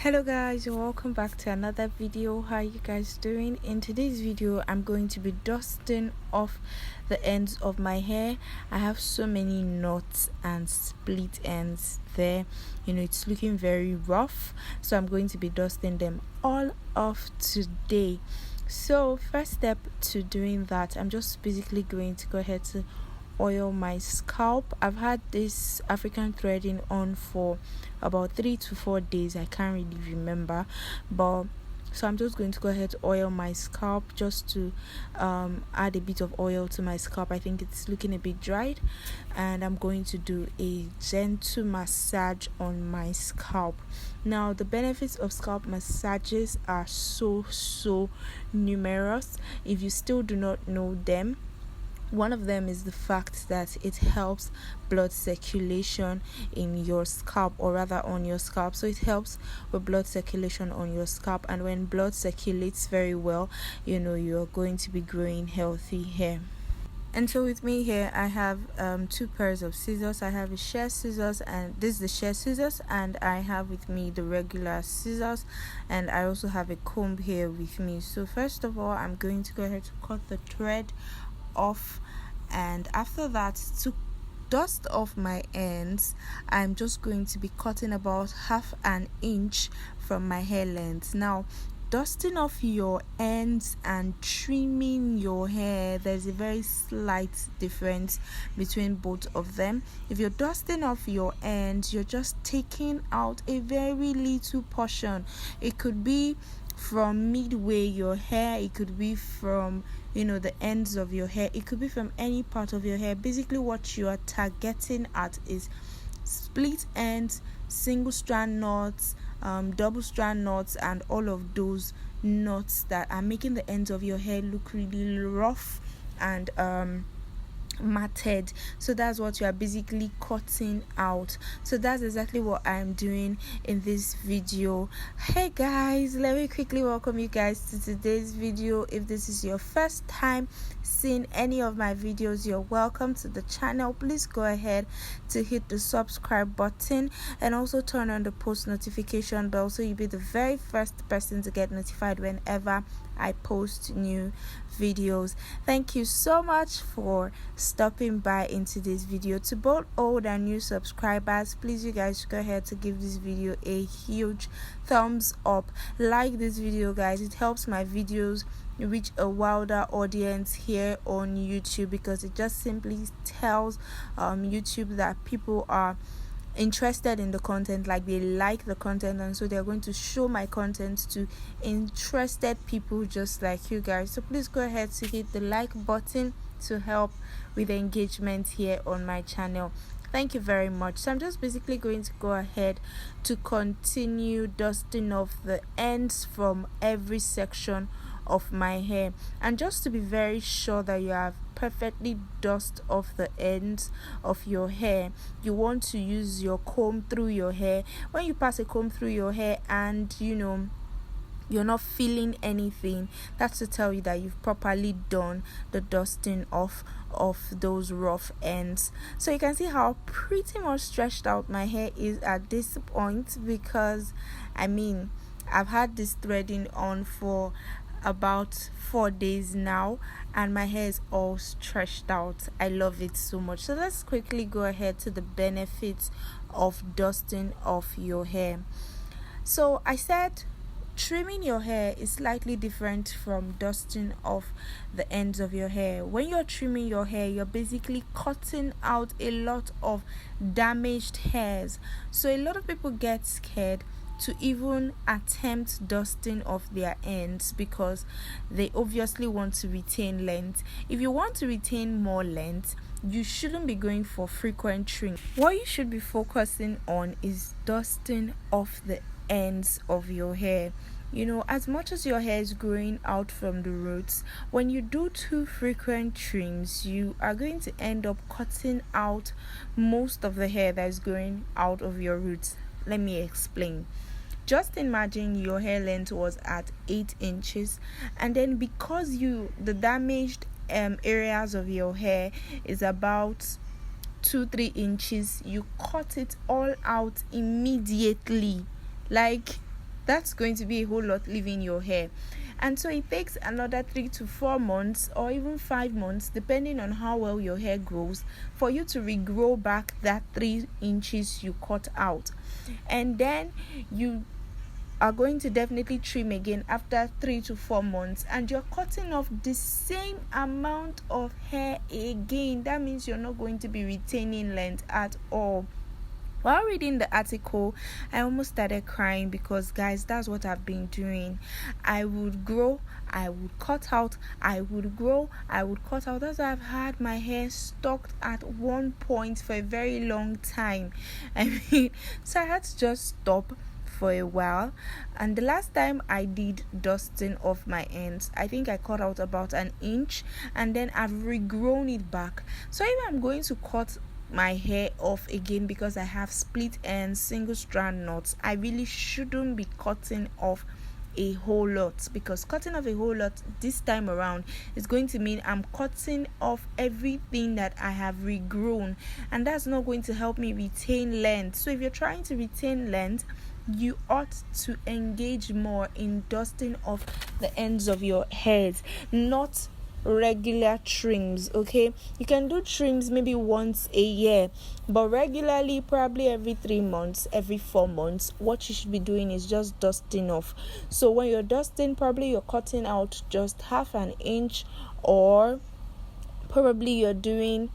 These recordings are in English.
Hello guys, welcome back to another video. How are you guys doing? In today's video I'm going to be dusting off the ends of my hair. I have so many knots and split ends there, it's looking very rough, so I'm going to be dusting them all off today. So first step to doing that, I'm just basically going to go ahead to oil my scalp. I've had this African threading on for about 3 to 4 days. I can't really remember, but so I'm just going to go ahead to oil my scalp just to add a bit of oil to my scalp. I think it's looking a bit dried, and I'm going to do a gentle massage on my scalp. Now the benefits of scalp massages are so numerous. If you still do not know them, one of them is the fact that it helps blood circulation in your scalp, or rather on your scalp. So it helps with blood circulation on your scalp, and when blood circulates very well, you're going to be growing healthy hair. And so with me here, I have two pairs of scissors. I have a Shear scissors, and this is the Shear scissors, and I have with me the regular scissors, and I also have a comb here with me. So first of all, I'm going to go ahead to cut the thread off, and after that, to dust off my ends, I'm just going to be cutting about half an inch from my hair length. Now dusting off your ends and trimming your hair, there's a very slight difference between both of them. If you're dusting off your ends, you're just taking out a very little portion. It could be from midway your hair, it could be from the ends of your hair, it could be from any part of your hair. Basically what you are targeting at is split ends, single strand knots, double strand knots, and all of those knots that are making the ends of your hair look really rough and matted. So that's what you are basically cutting out. So that's exactly what I'm doing in this video. Hey guys, let me quickly welcome you guys to today's video. If this is your first time seeing any of my videos, you're welcome to the channel. Please go ahead to hit the subscribe button and also turn on the post notification bell, so you'll be the very first person to get notified whenever I post new videos. Thank you so much for stopping by in today's video. To both old and new subscribers, please you guys go ahead to give this video a huge thumbs up. Like this video guys, it helps my videos reach a wider audience here on YouTube, because it just simply tells YouTube that people are interested in the content, like they like the content, and so they're going to show my content to interested people just like you guys. So please go ahead to hit the like button to help with engagement here on my channel. Thank you very much. So I'm just basically going to go ahead to continue dusting off the ends from every section of my hair, and just to be very sure that you have perfectly dust off the ends of your hair, you want to use your comb through your hair. When you pass a comb through your hair and you're not feeling anything, that's to tell you that you've properly done the dusting off of those rough ends. So you can see how pretty much stretched out my hair is at this point, because I've had this threading on for about 4 days now, and my hair is all stretched out. I love it so much. So let's quickly go ahead to the benefits of dusting off your hair. So I said trimming your hair is slightly different from dusting off the ends of your hair. When you're trimming your hair, you're basically cutting out a lot of damaged hairs. So a lot of people get scared to even attempt dusting off their ends, because they obviously want to retain length. If you want to retain more length, you shouldn't be going for frequent trim. What you should be focusing on is dusting off the ends of your hair. As much as your hair is growing out from the roots, when you do too frequent trims, you are going to end up cutting out most of the hair that is growing out of your roots. Let me explain. Just imagine your hair length was at 8 inches, and then because the damaged areas of your hair is about 2-3 inches, you cut it all out immediately. Like that's going to be a whole lot leaving your hair. And so it takes another 3 to 4 months or even 5 months, depending on how well your hair grows, for you to regrow back that 3 inches you cut out. And then you are going to definitely trim again after 3 to 4 months, and you're cutting off the same amount of hair again. That means you're not going to be retaining length at all. While reading the article, I almost started crying because, guys, that's what I've been doing. I would grow, I would cut out, I would grow, I would cut out. That's why I've had my hair stuck at one point for a very long time. So I had to just stop for a while. And the last time I did dusting off my ends, I think I cut out about 1 inch, and then I've regrown it back. So if I'm going to cut my hair off again because I have split ends, single strand knots, I really shouldn't be cutting off a whole lot, because cutting off a whole lot this time around is going to mean I'm cutting off everything that I have regrown, and that's not going to help me retain length. So if you're trying to retain length, you ought to engage more in dusting off the ends of your hairs, not regular trims. Okay, you can do trims maybe once a year, but regularly, probably every 3 months, every 4 months, what you should be doing is just dusting off. So when you're dusting, probably you're cutting out just 1/2 inch, or probably you're doing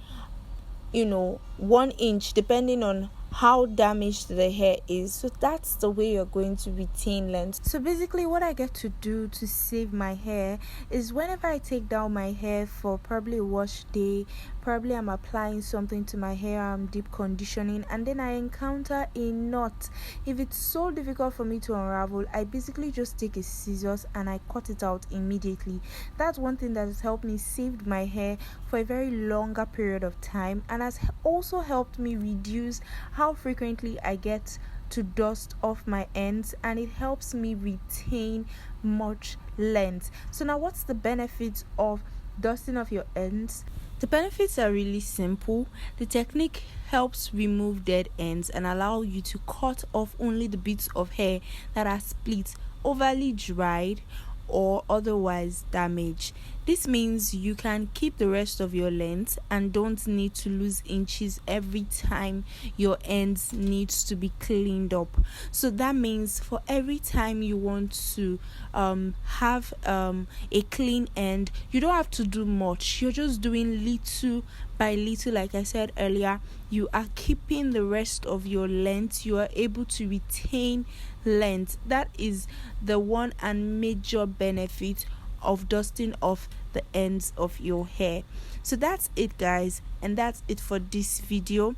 1 inch, depending on how damaged the hair is. So that's the way you're going to retain length. So basically what I get to do to save my hair is, whenever I take down my hair for probably a wash day, probably I'm applying something to my hair, I'm deep conditioning, and then I encounter a knot. If it's so difficult for me to unravel, I basically just take a scissors and I cut it out immediately. That's one thing that has helped me save my hair for a very longer period of time, and has also helped me reduce how frequently I get to dust off my ends, and it helps me retain much length. So now, what's the benefits of dusting off your ends? The benefits are really simple. The technique helps remove dead ends and allow you to cut off only the bits of hair that are split, overly dried, or otherwise damaged. This means you can keep the rest of your length and don't need to lose inches every time your ends needs to be cleaned up. So that means for every time you want to have a clean end, you don't have to do much. You're just doing little by little. Like I said earlier, you are keeping the rest of your length. You are able to retain length. That is the one and major benefit of dusting off the ends of your hair. So that's it, guys, and that's it for this video.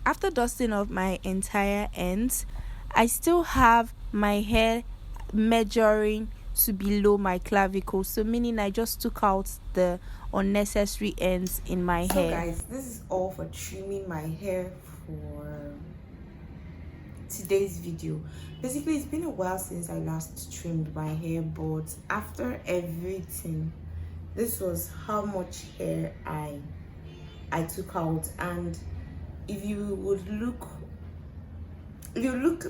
After dusting off my entire ends, I still have my hair measuring to below my clavicle, so meaning I just took out the unnecessary ends in my hair. So guys, this is all for trimming my hair for today's video. Basically, it's been a while since I last trimmed my hair, but after everything, this was how much hair I took out. And if you look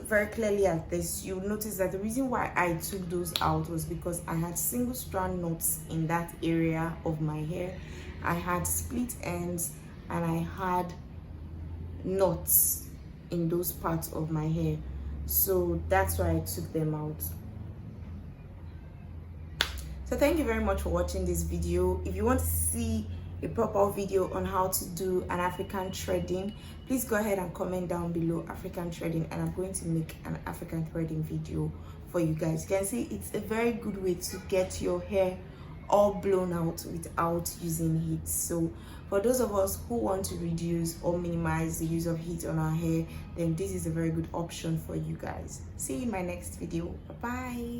very clearly at this, you'll notice that the reason why I took those out was because I had single strand knots in that area of my hair. I had split ends, and I had knots in those parts of my hair. So that's why I took them out. So thank you very much for watching this video. If you want to see a proper video on how to do an African threading, please go ahead and comment down below African threading, and I'm going to make an African threading video for you guys. You can see it's a very good way to get your hair all blown out without using heat. So for those of us who want to reduce or minimize the use of heat on our hair, then this is a very good option for you guys. See you in my next video. Bye bye.